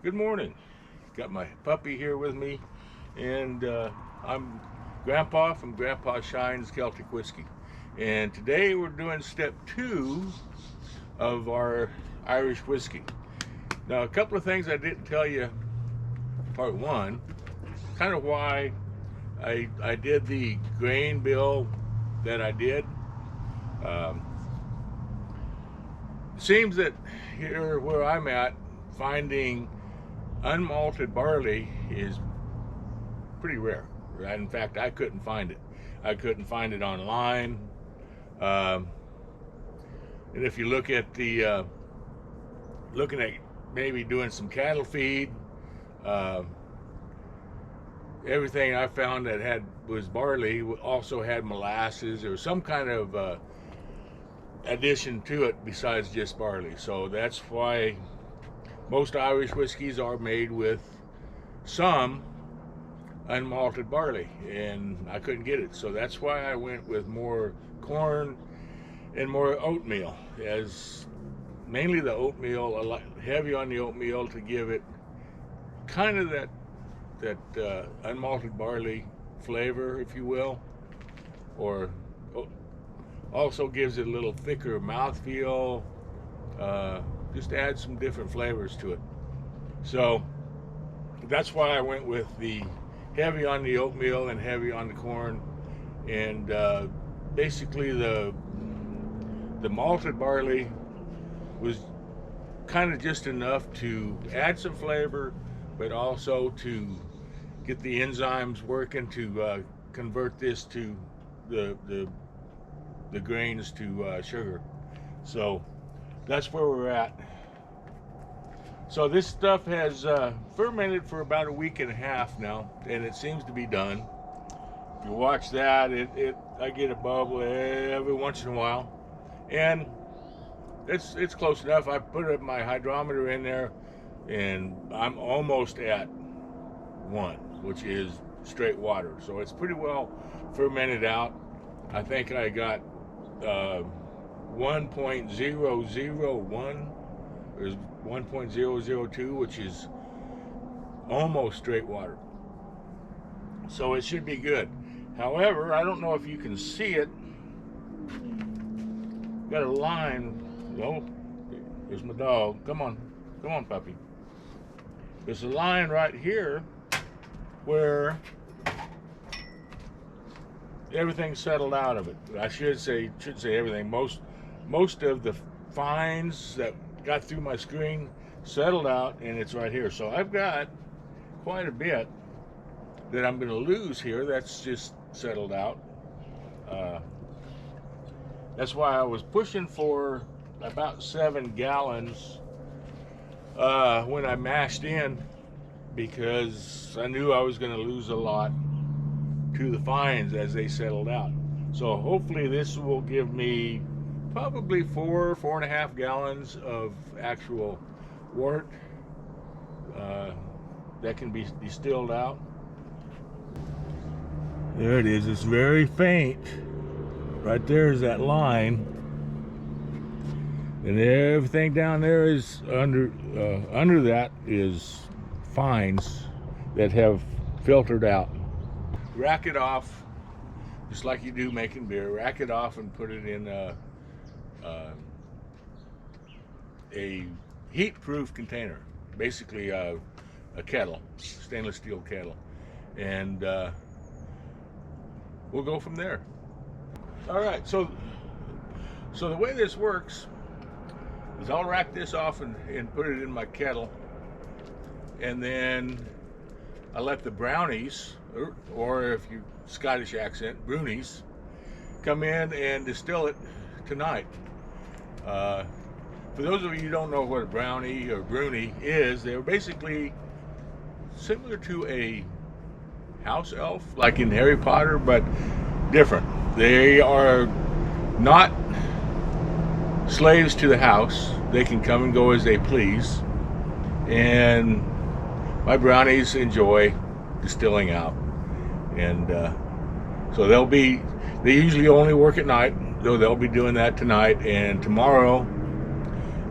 Good morning. Got my puppy here with me, and I'm Grandpa from Grandpa Shine's Celtic Whiskey. And today we're doing step 2 of our Irish whiskey. Now, a couple of things I didn't tell you, part 1, kind of why I did the grain bill that I did. Um, it seems that here where I'm at, finding unmalted barley is pretty rare. In fact, I couldn't find it. I couldn't find it online. Um, and if you look at the looking at maybe doing some cattle feed, uh, everything I found that had was barley also had molasses or some kind of addition to it besides just barley. So that's why most Irish whiskeys are made with some unmalted barley, and I couldn't get it. So that's why I went with more corn and more oatmeal, as mainly the oatmeal, a lot heavy on the oatmeal to give it kind of that unmalted barley flavor, if you will, or also gives it a little thicker mouthfeel. Just add some different flavors to it. So that's why I went with the heavy on the oatmeal and heavy on the corn, and basically the malted barley was kind of just enough to add some flavor, but also to get the enzymes working to convert this to the grains to sugar. So that's where we're at. So this stuff has fermented for about a week and a half now, and it seems to be done. If you watch that, I get a bubble every once in a while, and it's close enough. I put my hydrometer in there, and I'm almost at 1, which is straight water. So it's pretty well fermented out. I think I got 1.001. There's 1.002, which is almost straight water. So it should be good. However, I don't know if you can see it. Got a line. Oh, there's my dog. Come on, puppy. There's a line right here where everything settled out of it. I should say everything. Most of the fines that got through my screen settled out, and it's right here. So I've got quite a bit that I'm going to lose here. That's just settled out. That's why I was pushing for about 7 gallons when I mashed in, because I knew I was going to lose a lot to the fines as they settled out. So hopefully this will give me probably 4.5 gallons of actual wort that can be distilled out. There it is. It's very faint. Right there is that line, and everything down there is under that is fines that have filtered out. Rack it off, just like you do making beer. Rack it off and put it in a heat-proof container, basically a kettle, stainless steel kettle, and we'll go from there. All right, so the way this works is I'll rack this off and put it in my kettle, and then I let the brownies, or if you Scottish accent, brunies, come in and distill it tonight. For those of you who don't know what a brownie or bruni is, they're basically similar to a house elf, like in Harry Potter, but different. They are not slaves to the house. They can come and go as they please, and my brownies enjoy distilling out, and so they usually only work at night, though they'll be doing that tonight, and tomorrow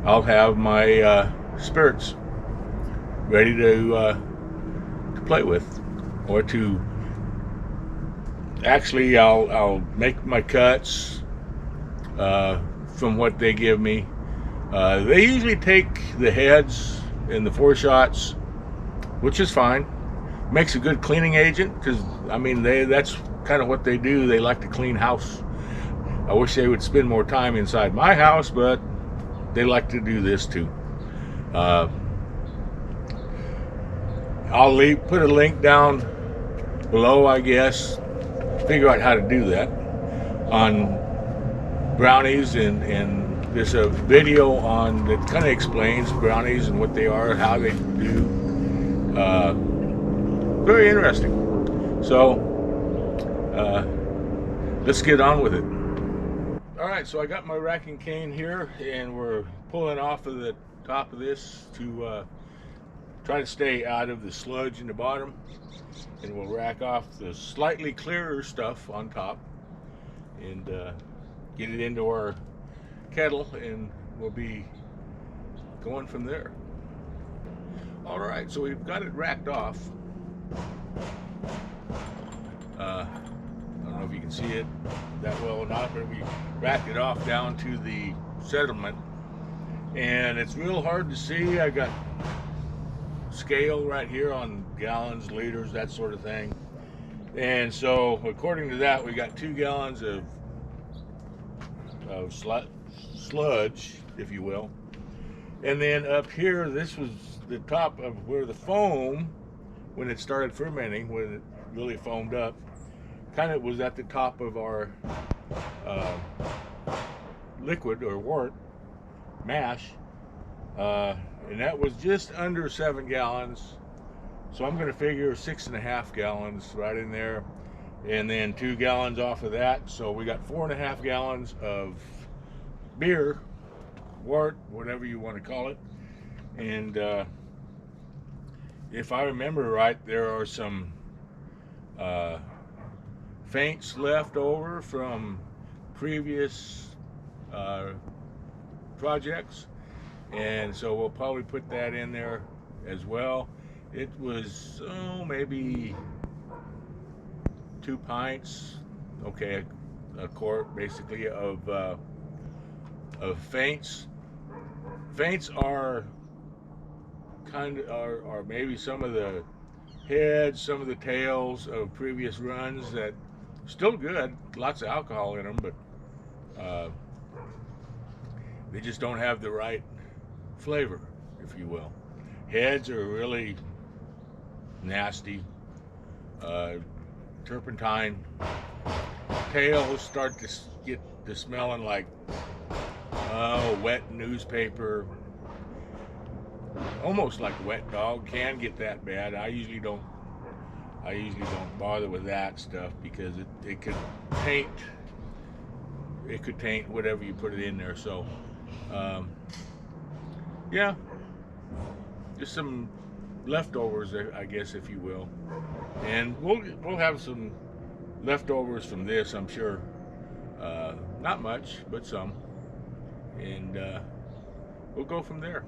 I'll have my spirits ready to play with, or to actually I'll make my cuts from what they give me. They usually take the heads and the foreshots, which is fine. Makes a good cleaning agent, because I mean that's kind of what they do. They like to clean house. I wish they would spend more time inside my house, but they like to do this too. I'll put a link down below, I guess. Figure out how to do that on brownies, and there's a video on that kind of explains brownies and what they are, how they do. Very interesting. So let's get on with it. All right, so I got my racking cane here, and we're pulling off of the top of this to try to stay out of the sludge in the bottom, and we'll rack off the slightly clearer stuff on top and get it into our kettle, and we'll be going from there. All right, so we've got it racked off. I don't know if you can see it that well or not, but we racked it off down to the settlement, and it's real hard to see. I got scale right here on gallons, liters, that sort of thing, and so according to that, we got 2 gallons of sludge, if you will. And then up here, this was the top of where the foam, when it started fermenting, when it really foamed up, kind of was at the top of our liquid or wort mash, and that was just under 7 gallons. So I'm going to figure 6.5 gallons right in there, and then 2 gallons off of that. So we got 4.5 gallons of beer, wort, whatever you want to call it. And if I remember right, there are some feints left over from previous projects, and so we'll probably put that in there as well. It was maybe 2 pints, okay, a quart basically of feints. Feints are are maybe some of the heads, some of the tails of previous runs that still good, lots of alcohol in them, but they just don't have the right flavor, if you will. Heads are really nasty, turpentine. Tails start to get to smelling like wet newspaper, almost like wet dog. Can get that bad. I usually don't bother with that stuff, because it could taint whatever you put it in there. So yeah, just some leftovers, I guess, if you will, and we'll have some leftovers from this, I'm sure. Not much, but some, and we'll go from there.